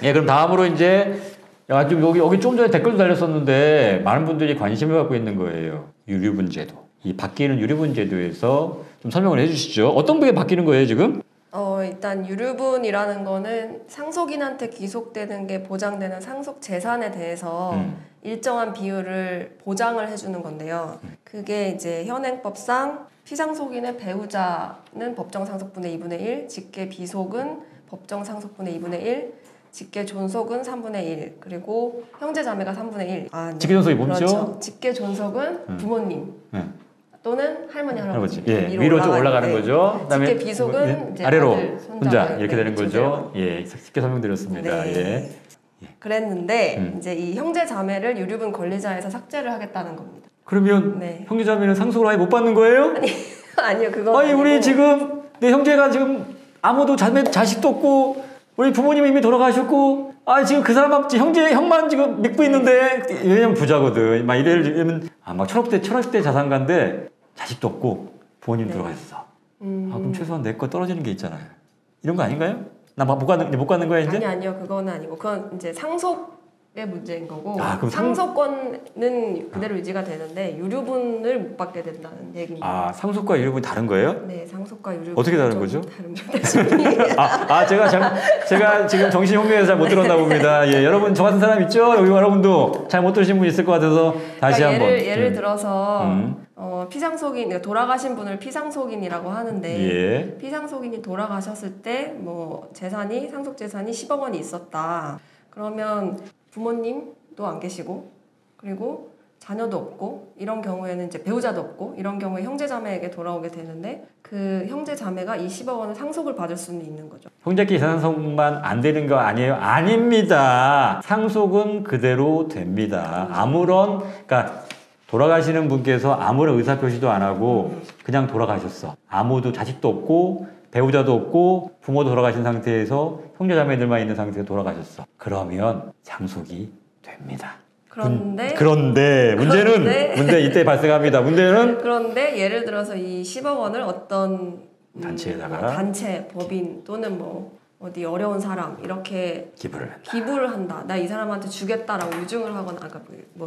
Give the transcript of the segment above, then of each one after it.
예, 그럼 다음으로 이제 좀 여기 좀 전에 댓글도 달렸었는데 많은 분들이 관심을 갖고 있는 거예요. 유류분 제도. 이 바뀌는 유류분 제도에서 좀 설명을 해주시죠. 어떤 게 바뀌는 거예요 지금? 일단 유류분이라는 거는 상속인한테 귀속되는 게 보장되는 상속 재산에 대해서 일정한 비율을 보장을 해주는 건데요. 그게 이제 현행법상 피상속인의 배우자는 법정 상속분의 2분의 1, 직계 비속은 법정 상속분의 2분의 1, 직계 존속은 3분의 1, 그리고 형제 자매가 3분의 1. 네. 직계 존속이 뭐죠? 그렇죠. 직계 존속은 부모님. 또는 할머니, 할아버지 예, 위로 좀 올라가는 거죠. 그다음에 직계 비속은 이제 아래로 아들, 혼자 이렇게 되는 거죠. 예, 쉽게 설명드렸습니다. 네. 예. 그랬는데 이제 이 형제 자매를 유류분 권리자에서 삭제를 하겠다는 겁니다. 그러면 형제 자매는 상속을 아예 못 받는 거예요? 아니요, 그거 아니 우리 지금 내 형제가 지금 아무도 자식도 없고 우리 부모님이 이미 돌아가셨고 지금 그 사람만 형만 지금 믿고 있는데 왜냐면 부자거든. 막 이래면 막 천억대 자산가인데 자식도 없고 부모님 돌아가셨어. 그럼 최소한 내 거 떨어지는 게 있잖아요. 이런 거 아닌가요? 나 못 가는 거야 이제? 아니요, 그거는 아니고 그건 이제 상속의 문제인 거고. 그럼 상속권은 그대로 유지가 되는데 유류분을 못 받게 된다는 얘기입니다. 상속과 유류분이 다른 거예요? 네, 상속과 유류분 어떻게 다른 거죠? 다릅니다. 제가 지금 정신이 혼미해서 잘 못 들었나 봅니다. 예, 여러분 저 같은 사람 있죠? 여기 여러분도 잘 못 들으신 분 있을 것 같아서 다시 한번. 예를 들어서 피상속인, 돌아가신 분을 피상속인이라고 하는데 피상속인이 돌아가셨을 때 뭐 상속 재산이 10억 원이 있었다. 그러면 부모님도 안 계시고 그리고 자녀도 없고 이런 경우에는 이제 배우자도 없고 이런 경우에 형제 자매에게 돌아오게 되는데 그 형제 자매가 이 10억 원을 상속을 받을 수는 있는 거죠. 형제끼리 상속만 안 되는 거 아니에요? 아닙니다. 상속은 그대로 됩니다. 그러니까 돌아가시는 분께서 아무런 의사표시도 안 하고 그냥 돌아가셨어. 아무도 자식도 없고 배우자도 없고 부모도 돌아가신 상태에서 형제자매들만 있는 상태에서 돌아가셨어. 그러면 상속이 됩니다. 그런데 문제 이때 발생합니다. 문제는 한데 예를 들어서 이 10억 원을 어떤 단체에다가 단체, 법인 또는 어디 어려운 사람 이렇게 기부를 한다. 나 이 사람한테 주겠다라고 유증을 하거나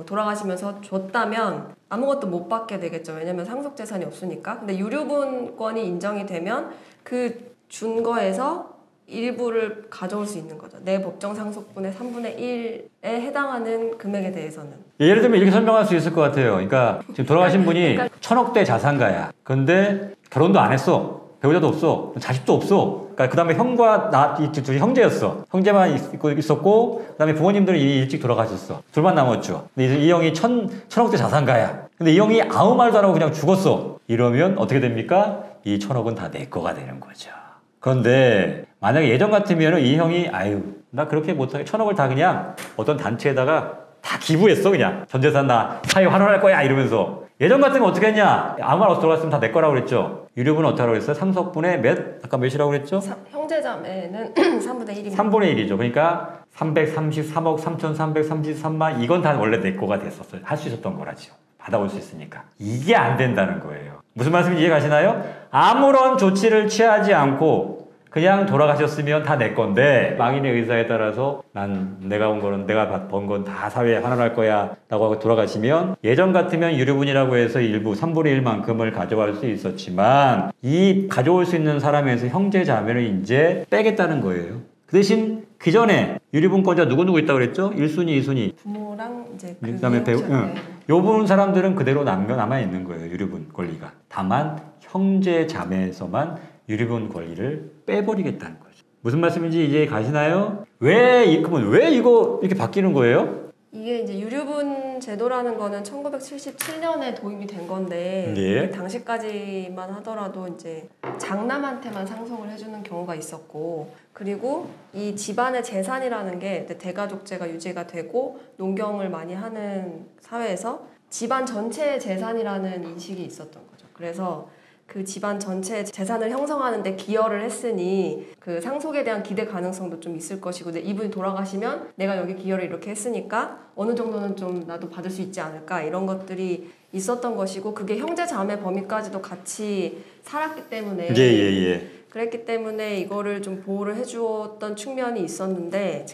돌아가시면서 줬다면 아무것도 못 받게 되겠죠. 왜냐면 상속 재산이 없으니까. 근데 유류분권이 인정이 되면 그 준 거에서 일부를 가져올 수 있는 거죠. 내 법정 상속분의 3분의 1에 해당하는 금액에 대해서는. 예를 들면 이렇게 설명할 수 있을 것 같아요. 그러니까 지금 돌아가신 분이 천억대 자산가야. 그런데 결혼도 안 했어. 배우자도 없어. 자식도 없어. 그러니까 그 다음에 형과 이 둘이 형제였어. 형제만 있었고 그 다음에 부모님들은 이미 일찍 돌아가셨어. 둘만 남았죠. 근데 이 형이 천억대 자산가야. 근데 이 형이 아무 말도 안 하고 그냥 죽었어. 이러면 어떻게 됩니까? 이 천억은 다 내 거가 되는 거죠. 그런데 만약에 예전 같으면 이 형이 나 그렇게 못하게 천억을 다 그냥 어떤 단체에다가 다 기부했어. 그냥 전 재산 나 사회 환원할 거야 이러면서. 예전 같으면 어떻게 했냐? 아무 말 없이 돌아갔으면 다 내 거라고 그랬죠. 유류분은 어떻게 하라고 그랬어요? 상속분의 몇이라고 그랬죠? 형제자매는 3분의 1입니다. 3분의 1이죠. 그러니까 333억 3,333만 이건 다 원래 내 거가 됐었어요. 할 수 있었던 거라죠. 받아올 수 있으니까. 이게 안 된다는 거예요. 무슨 말씀인지 이해 가시나요? 아무런 조치를 취하지 않고 그냥 돌아가셨으면 다 내 건데 망인의 의사에 따라서 내가 번 건 다 사회에 환원할 거야 라고 하고 돌아가시면 예전 같으면 유류분이라고 해서 일부 3분의 1만큼을 가져갈 수 있었지만 이 가져올 수 있는 사람에서 형제 자매를 이제 빼겠다는 거예요. 그 대신 그 전에 유류분권자 누구 있다고 그랬죠? 1순위, 2순위. 부모랑 이제 그다음에 요 부분 사람들은 그대로 남아 있는 거예요. 유류분 권리가. 다만 형제 자매에서만 유류분 권리를 빼버리겠다는 거죠. 무슨 말씀인지 이제 가시나요? 왜 이거 이렇게 바뀌는 거예요? 이게 이제 유류분 제도라는 거는 1977년에 도입이 된 건데 당시까지만 하더라도 이제 장남한테만 상속을 해주는 경우가 있었고 그리고 이 집안의 재산이라는 게 대가족제가 유지가 되고 농경을 많이 하는 사회에서 집안 전체의 재산이라는 인식이 있었던 거죠. 그래서 그 집안 전체 재산을 형성하는 데 기여를 했으니 그 상속에 대한 기대 가능성도 좀 있을 것이고 이분이 돌아가시면 내가 여기 기여를 이렇게 했으니까 어느 정도는 좀 나도 받을 수 있지 않을까 이런 것들이 있었던 것이고 그게 형제 자매 범위까지도 같이 살았기 때문에 그랬기 때문에 이거를 좀 보호를 해주었던 측면이 있었는데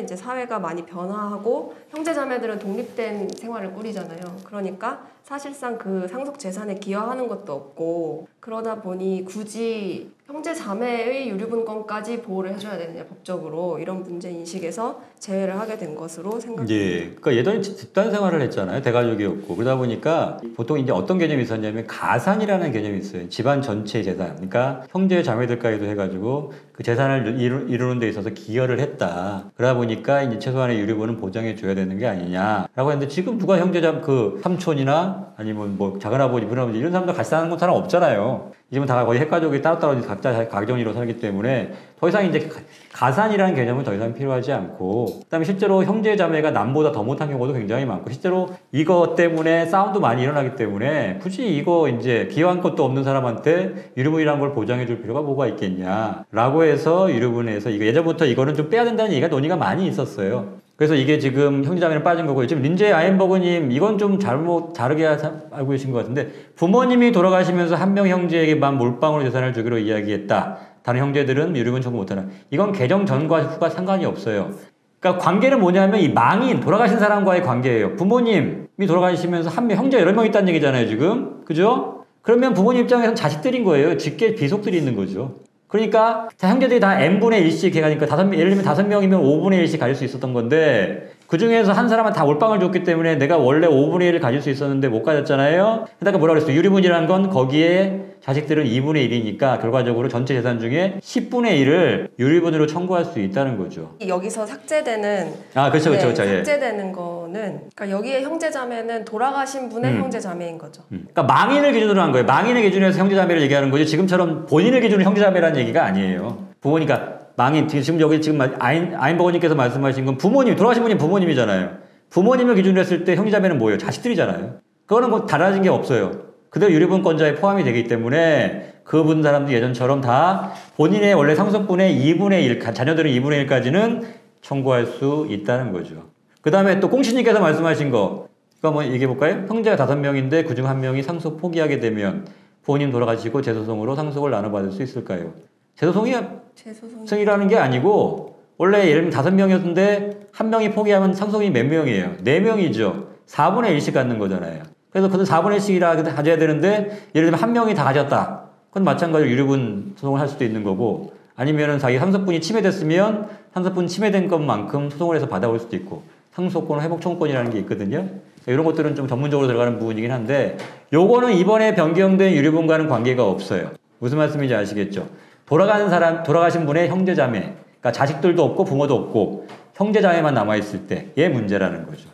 이제 사회가 많이 변화하고 형제자매들은 독립된 생활을 꾸리잖아요. 그러니까 사실상 그 상속 재산에 기여하는 것도 없고 그러다 보니 굳이 형제자매의 유류분권까지 보호를 해줘야 되느냐 법적으로 이런 문제 인식에서 제외를 하게 된 것으로 생각합니다. 예, 그러니까 예전에 집단 생활을 했잖아요. 대가족이었고 그러다 보니까 보통 이제 어떤 개념이 있었냐면 가산이라는 개념이 있어요. 집안 전체 재산, 그러니까 형제 자매들까지도 해가지고 그 재산을 이루는 데 있어서 기여를 했다. 그러다 보니까 이제 최소한의 유류분은 보장해 줘야 되는 게 아니냐라고 했는데 지금 누가 그 삼촌이나 아니면 뭐 작은아버지, 문아버지 이런 사람들 같이 사는 사람 없잖아요. 지금 다 거의 핵가족이 따로따로 각자 가정으로 살기 때문에 더 이상 이제 가산이라는 개념은 더 이상 필요하지 않고, 그다음에 실제로 형제 자매가 남보다 더 못한 경우도 굉장히 많고, 실제로 이거 때문에 싸움도 많이 일어나기 때문에 굳이 이거 이제 기여한 것도 없는 사람한테 유류분이라는 걸 보장해 줄 필요가 뭐가 있겠냐라고 해서 유류분에서 이거 예전부터 이거는 좀 빼야 된다는 얘기가 논의가 많이 있었어요. 그래서 이게 지금 형제자매는 빠진 거고요. 지금 린제 아인버그님 이건 좀 다르게 알고 계신 것 같은데, 부모님이 돌아가시면서 한 명 형제에게만 몰빵으로 재산을 주기로 이야기했다. 다른 형제들은 유류분 청구 못하는. 이건 개정 전과 후가 상관이 없어요. 그러니까 관계는 뭐냐면 이 망인, 돌아가신 사람과의 관계예요. 부모님이 돌아가시면서 한 명, 형제 여러 명 있다는 얘기잖아요, 지금. 그죠? 그러면 부모님 입장에서는 자식들인 거예요. 직계 비속들이 있는 거죠. 그러니까 형제들이 다 n분의 1씩 해가니까 예를 들면 5명이면 5분의 1씩 가질 수 있었던 건데, 그 중에서 한 사람은 다 몰빵을 줬기 때문에 내가 원래 5분의 1을 가질 수 있었는데 못 가졌잖아요. 그러니까 뭐라 그랬어요? 유류분이라는 건 거기에 자식들은 2분의 1이니까 결과적으로 전체 재산 중에 10분의 1을 유류분으로 청구할 수 있다는 거죠. 여기서 삭제되는 그렇죠. 삭제되는 거는, 그러니까 여기에 형제자매는 돌아가신 분의 형제자매인 거죠. 그러니까 망인을 기준으로 한 거예요. 망인을 기준으로 해서 형제자매를 얘기하는 거지, 지금처럼 본인을 기준으로 형제자매라는 얘기가 아니에요. 부모니까 망인, 지금 여기 아인버거님께서 말씀하신 건 부모님, 돌아가신 분이 부모님이잖아요. 부모님을 기준으로 했을 때 형제자매는 뭐예요? 자식들이잖아요. 그거는 뭐 달라진 게 없어요. 그대로 유류분권자에 포함이 되기 때문에 그분 사람들 예전처럼 다 본인의 원래 상속분의 2분의 1, 자녀들은 2분의 1까지는 청구할 수 있다는 거죠. 그 다음에 또 꽁치님께서 말씀하신 거, 이거 한번 얘기해 볼까요? 형제가 5명인데 그중 1명이 상속 포기하게 되면 부모님 돌아가시고 재소송으로 상속을 나눠받을 수 있을까요? 재소송이라는 게 아니고, 원래 예를 들면 5명이었는데 1명이 포기하면 상속이 몇 명이에요? 4명이죠. 4분의 1씩 갖는 거잖아요. 그래서 그건 4분의 1씩이라 가져야 되는데, 예를 들면 1명이 다 가졌다. 그건 마찬가지로 유류분 소송을 할 수도 있는 거고, 아니면은 자기 상속분이 침해됐으면 상속분 침해된 것만큼 소송을 해서 받아올 수도 있고, 상속권 회복 청구권이라는 게 있거든요. 이런 것들은 좀 전문적으로 들어가는 부분이긴 한데, 요거는 이번에 변경된 유류분과는 관계가 없어요. 무슨 말씀인지 아시겠죠? 돌아가신 분의 형제자매, 그러니까 자식들도 없고 부모도 없고 형제자매만 남아있을 때의 문제라는 거죠.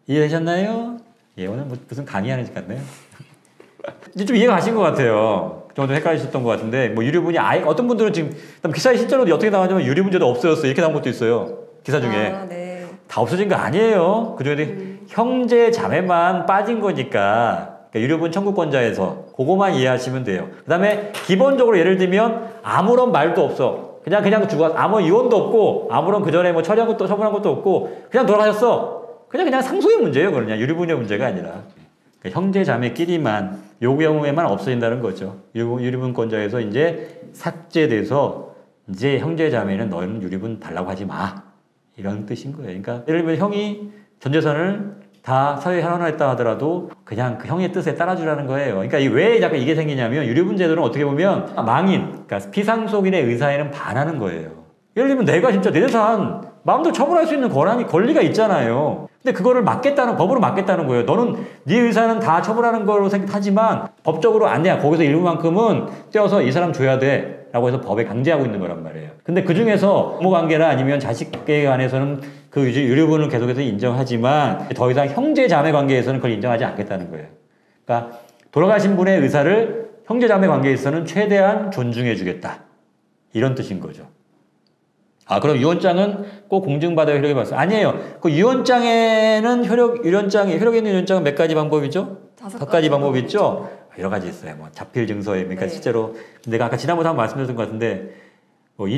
이해되셨나요? 예, 오늘 무슨 강의하는 집 같네요. 이제 좀 이해가 가신 것 같아요. 좀 헷갈리셨던 것 같은데, 뭐 유류분이 어떤 분들은 지금 기사에 실제로 어떻게 나오냐면 유류문제도 없어졌어 이렇게 나온 것도 있어요. 기사 중에. 네. 다 없어진 거 아니에요. 그중에 형제자매만 빠진 거니까. 유류분 청구권자에서 그거만 이해하시면 돼요. 그 다음에 기본적으로 예를 들면 아무런 말도 없어. 그냥 죽어. 아무 이혼도 없고 아무런 그 전에 뭐 처분한 것도 없고 그냥 돌아가셨어. 그냥 상속의 문제예요. 그냥 유류분의 문제가 아니라. 그러니까 형제자매끼리만 요 경우에만 없어진다는 거죠. 유류분권자에서 이제 삭제돼서 이제 형제자매는 너는 유류분 달라고 하지 마. 이런 뜻인 거예요. 그러니까 예를 들면 형이 전 재산을 다 사회에 환원했다 하더라도 그냥 그 형의 뜻에 따라주라는 거예요. 그러니까 왜 약간 이게 생기냐면, 유류분 제도는 어떻게 보면 망인, 그러니까 피상속인의 의사에는 반하는 거예요. 예를 들면 내가 진짜 내 재산 마음대로 처분할 수 있는 권리가 있잖아요. 근데 그거를 법으로 막겠다는 거예요. 너는 네 의사는 다 처분하는 걸로 생각하지만 법적으로 안 돼. 거기서 일부만큼은 떼어서 이 사람 줘야 돼. 라고 해서 법에 강제하고 있는 거란 말이에요. 근데 그 중에서 부모관계나 아니면 자식에 관해서는 그 유류분을 계속해서 인정하지만 더 이상 형제자매 관계에서는 그걸 인정하지 않겠다는 거예요. 그러니까 돌아가신 분의 의사를 형제자매 관계에서는 최대한 존중해 주겠다. 이런 뜻인 거죠. 그럼 유언장은 꼭 공증받아야 효력이 발생? 아니에요. 그 유언장에는 효력 있는 유언장은 몇 가지 방법이죠? 5가지 방법이 있죠? 여러 가지 있어요. 뭐 자필 증서에, 그러니까 실제로 내가 아까 지난번에 한번 말씀드렸던 것 같은데, 뭐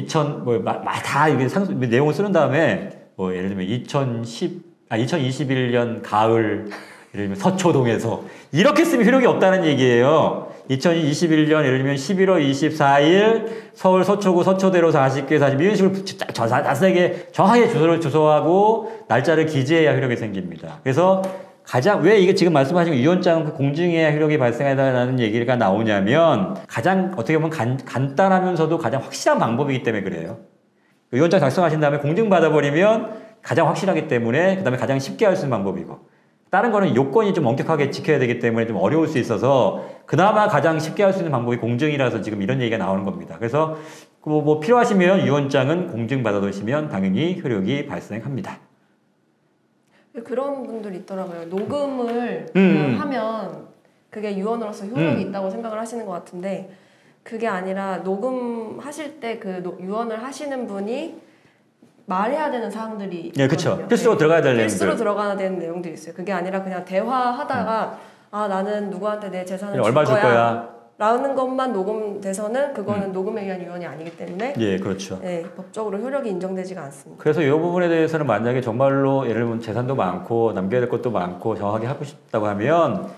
다 이게 내용을 쓰는 다음에 뭐 예를 들면 2021년 가을, 예를 들면 서초동에서 이렇게 쓰면 효력이 없다는 얘기예요. 2021년 예를 들면 11월 24일 서울 서초구 서초대로 40개 40 이런 식으로 자세하게 정확하게 주소하고 날짜를 기재해야 효력이 생깁니다. 그래서 가장 왜 이게 지금 말씀하신 유언장 공증해야 효력이 발생하다라는 얘기가 나오냐면 가장 어떻게 보면 간단하면서도 가장 확실한 방법이기 때문에 그래요. 유언장 작성하신 다음에 공증받아버리면 가장 확실하기 때문에 그 다음에 가장 쉽게 할 수 있는 방법이고 다른 거는 요건이 좀 엄격하게 지켜야 되기 때문에 좀 어려울 수 있어서 그나마 가장 쉽게 할 수 있는 방법이 공증이라서 지금 이런 얘기가 나오는 겁니다. 그래서 뭐 필요하시면 유언장은 공증받아 두시면 당연히 효력이 발생합니다. 그런 분들이 있더라고요. 녹음을 하면 그게 유언으로서 효력이 있다고 생각을 하시는 것 같은데 그게 아니라 녹음하실 때 그 유언을 하시는 분이 말해야 되는 사항들이 예, 그렇죠. 필수로 들어가야 될 내용들. 필수로 들어가야 되는 내용들이 있어요. 그게 아니라 그냥 대화하다가 아 나는 누구한테 내 재산을 얼마 줄 거야 라는 것만 녹음돼서는 그거는 녹음에 의한 유언이 아니기 때문에 예, 그렇죠. 네, 법적으로 효력이 인정되지가 않습니다. 그래서 이 부분에 대해서는 만약에 정말로 예를 들면 재산도 많고 남겨야 될 것도 많고 정확하게 하고 싶다고 하면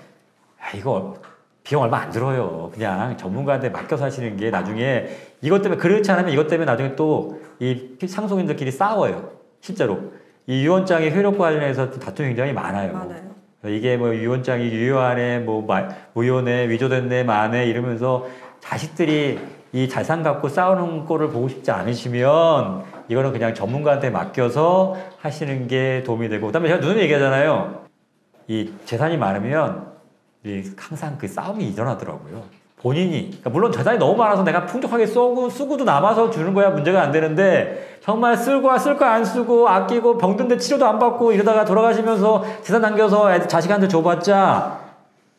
이거 비용 얼마 안 들어요. 그냥 전문가한테 맡겨서 하시는 게 나중에 이것 때문에 그렇지 않으면 이것 때문에 나중에 또 이 상속인들끼리 싸워요. 실제로 이 유언장의 효력과 관련해서 다툼이 굉장히 많아요. 이게 뭐 유언장이 유효하네, 뭐 무효네, 위조됐네, 마네 이러면서 자식들이 이 재산 갖고 싸우는 꼴을 보고 싶지 않으시면 이거는 그냥 전문가한테 맡겨서 하시는 게 도움이 되고 그다음에 제가 누누이 얘기하잖아요. 이 재산이 많으면 항상 그 싸움이 일어나더라고요. 본인이 그러니까 물론 재산이 너무 많아서 내가 풍족하게 쓰고도 남아서 주는 거야 문제가 안 되는데 정말 쓸 거 안 쓰고 아끼고 병든데 치료도 안 받고 이러다가 돌아가시면서 재산 남겨서 자식한테 줘봤자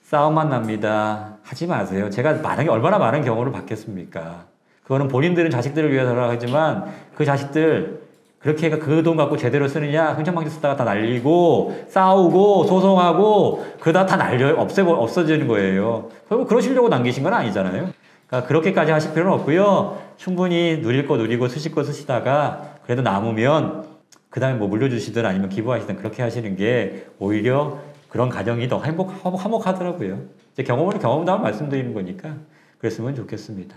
싸움만 납니다. 하지 마세요. 제가 얼마나 많은 경우를 받겠습니까? 그거는 본인들은 자식들을 위해서라 하지만 그 자식들 그렇게 그 돈 갖고 제대로 쓰느냐 흥청망청 쓰다가 다 날리고 싸우고 소송하고 그러다가 다 없어지는 거예요. 결국 그러시려고 남기신 건 아니잖아요. 그러니까 그렇게까지 하실 필요는 없고요. 충분히 누릴 거 누리고 쓰실 거 쓰시다가 그래도 남으면 그 다음에 뭐 물려주시든 아니면 기부하시든 그렇게 하시는 게 오히려 그런 가정이 더 화목하더라고요. 이제 경험담을 말씀드리는 거니까 그랬으면 좋겠습니다.